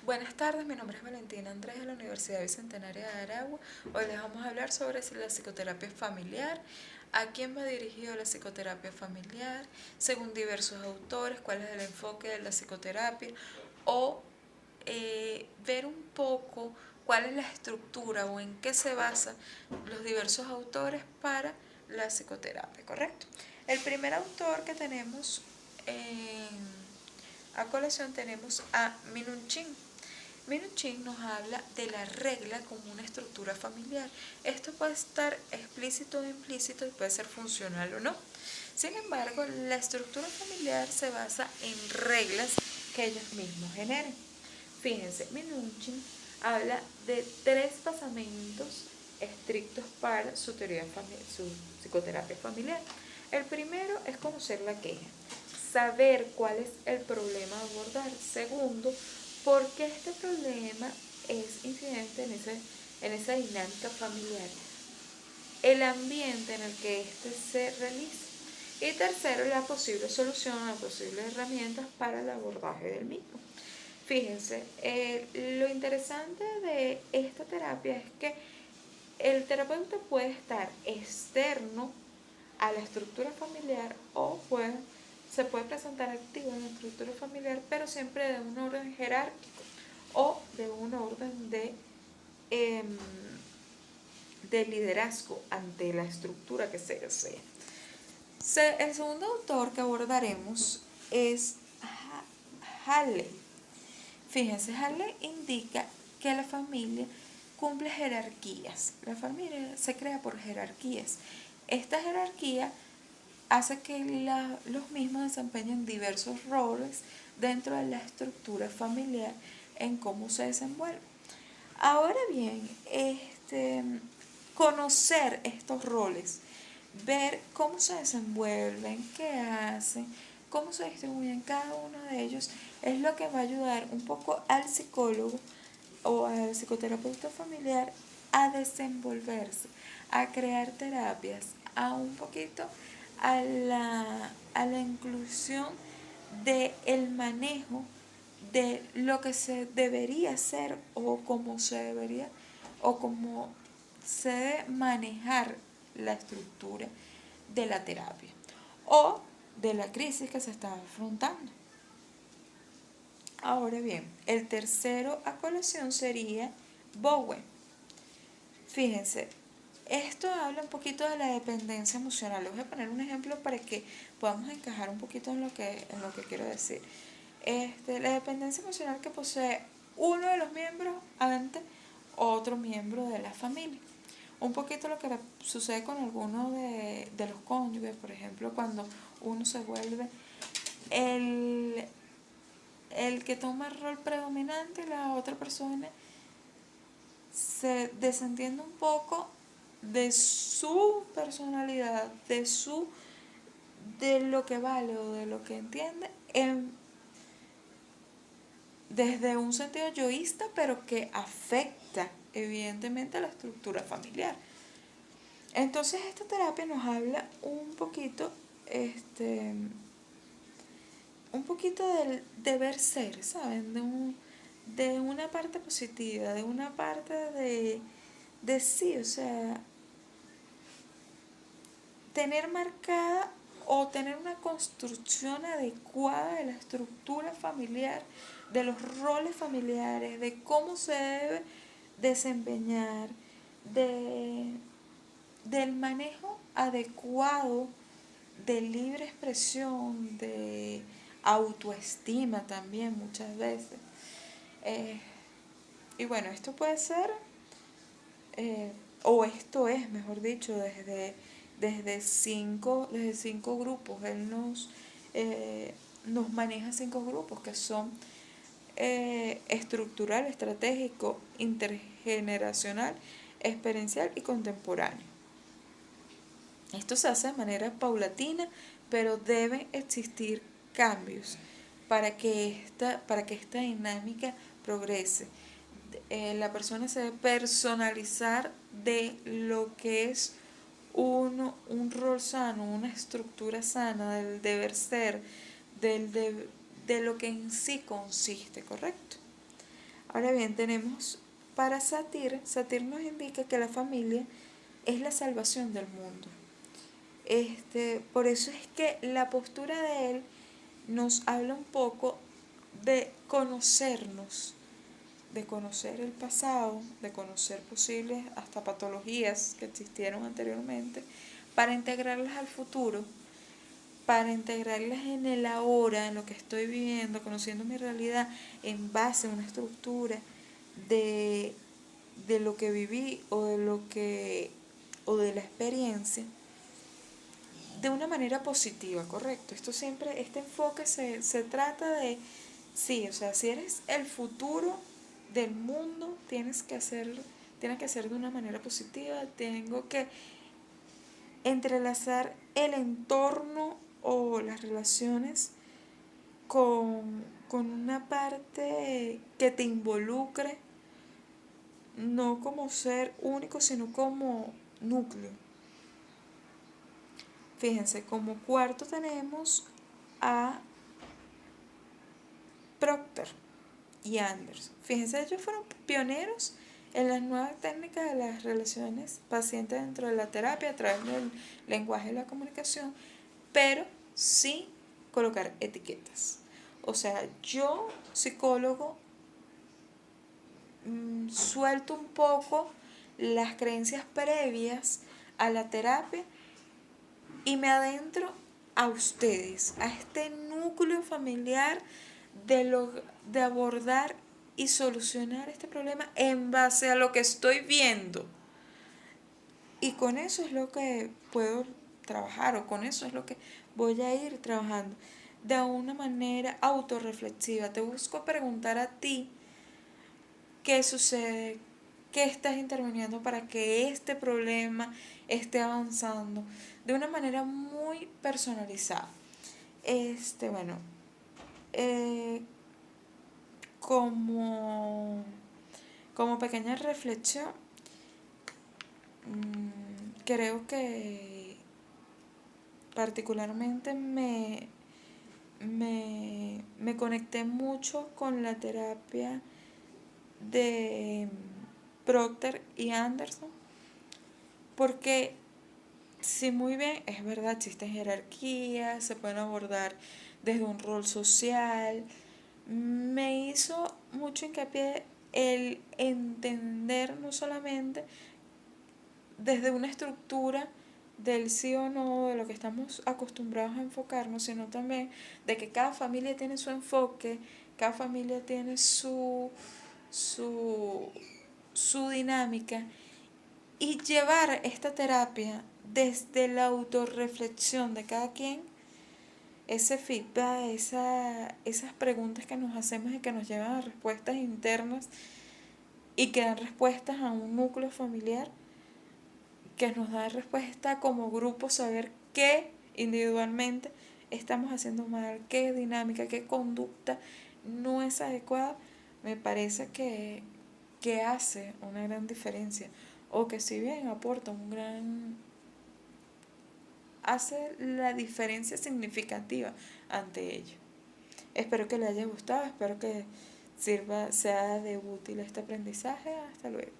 Buenas tardes, mi nombre es Valentina Andrés de la Universidad Bicentenaria de Aragua. Hoy les vamos a hablar sobre la psicoterapia familiar, a quién va dirigido la psicoterapia familiar, según diversos autores, cuál es el enfoque de la psicoterapia o ver un poco cuál es la estructura o en qué se basan los diversos autores para la psicoterapia, ¿correcto? El primer autor que tenemos a colación tenemos a Minuchin. Minuchin nos habla de la regla como una estructura familiar. Esto puede estar explícito o implícito y puede ser funcional o no. Sin embargo, la estructura familiar se basa en reglas que ellos mismos generan. Fíjense, Minuchin habla de 3 basamentos estrictos para su teoría su psicoterapia familiar. El primero es conocer la queja, saber cuál es el problema a abordar. Segundo, por qué este problema es incidente en esa dinámica familiar, el ambiente en el que éste se realiza. Y tercero, la posible solución, las posibles herramientas para el abordaje del mismo. Fíjense, lo interesante de esta terapia es que el terapeuta puede estar externo a la estructura familiar o se puede presentar activo en la estructura familiar, pero siempre de un orden jerárquico o de un orden de liderazgo ante la estructura que se desea. El segundo autor que abordaremos es Halley. Fíjense, Halley indica que la familia cumple jerarquías. La familia se crea por jerarquías. Esta jerarquía hace que los mismos desempeñen diversos roles dentro de la estructura familiar en cómo se desenvuelve. Ahora bien, conocer estos roles, ver cómo se desenvuelven, qué hacen, cómo se distribuyen cada uno de ellos, es lo que va a ayudar un poco al psicólogo o al psicoterapeuta familiar a desenvolverse, a crear terapias, a un poquito a la inclusión del manejo de lo que se debería hacer o cómo se debería o cómo se debe manejar la estructura de la terapia o de la crisis que se está afrontando. Ahora bien, el tercero a colación sería Bowen. Fíjense, esto habla un poquito de la dependencia emocional. Les voy a poner un ejemplo para que podamos encajar un poquito en lo que quiero decir. La dependencia emocional que posee uno de los miembros ante otro miembro de la familia. Un poquito lo que sucede con algunos de los cónyuges, por ejemplo, cuando uno se vuelve el, el que toma el rol predominante y la otra persona se desentiende un poco de su personalidad, de lo que vale o de lo que entiende desde un sentido yoísta, pero que afecta evidentemente a la estructura familiar. Entonces esta terapia nos habla un poquito del deber ser, ¿saben? De una parte positiva, de una parte de sí, o sea, tener marcada o tener una construcción adecuada de la estructura familiar, de los roles familiares, de cómo se debe desempeñar, del manejo adecuado de libre expresión, de autoestima también muchas veces. Y bueno, esto puede ser, o esto es, mejor dicho, desde cinco grupos. Él nos maneja 5 grupos que son estructural, estratégico, intergeneracional, experiencial y contemporáneo. Esto se hace de manera paulatina, pero deben existir cambios para que esta dinámica progrese. La persona se debe personalizar de lo que es un rol sano, una estructura sana, del deber ser, de lo que en sí consiste, ¿correcto? Ahora bien, tenemos para Satir, Satir nos indica que la familia es la salvación del mundo. Por eso es que la postura de él nos habla un poco de conocernos, de conocer el pasado, de conocer posibles hasta patologías que existieron anteriormente, para integrarlas al futuro, para integrarlas en el ahora, en lo que estoy viviendo, conociendo mi realidad en base a una estructura de, de lo que viví o de la experiencia de una manera positiva, correcto. Este enfoque se trata de, sí, o sea, si eres el futuro del mundo, tienes que hacerlo de una manera positiva. Tengo que entrelazar el entorno o las relaciones con una parte que te involucre, no como ser único, sino como núcleo. Fíjense, como cuarto tenemos a Proctor y Anderson. Fíjense, ellos fueron pioneros en las nuevas técnicas de las relaciones pacientes dentro de la terapia a través del lenguaje y la comunicación, pero sin colocar etiquetas. O sea, yo, psicólogo, suelto un poco las creencias previas a la terapia y me adentro a ustedes, a este núcleo familiar de abordar y solucionar este problema en base a lo que estoy viendo. Y con eso es lo que puedo trabajar, o con eso es lo que voy a ir trabajando de una manera autorreflexiva. Te busco preguntar a ti qué sucede, qué estás interviniendo para que este problema esté avanzando de una manera muy personalizada. Bueno, eh, como, como pequeña reflexión, creo que particularmente me conecté mucho con la terapia de Proctor y Anderson, porque sí, muy bien, es verdad, existen jerarquías, se pueden abordar desde un rol social. Me hizo mucho hincapié el entender no solamente desde una estructura del sí o no, de lo que estamos acostumbrados a enfocarnos, sino también de que cada familia tiene su enfoque, cada familia tiene su, su dinámica, y llevar esta terapia desde la autorreflexión de cada quien, ese feedback, esas preguntas que nos hacemos y que nos llevan a respuestas internas y que dan respuestas a un núcleo familiar, que nos da respuesta como grupo, saber qué individualmente estamos haciendo mal, qué dinámica, qué conducta no es adecuada, me parece que hace una gran diferencia, o que si bien aporta hace la diferencia significativa ante ello. Espero que les haya gustado, espero que sea de útil este aprendizaje. Hasta luego.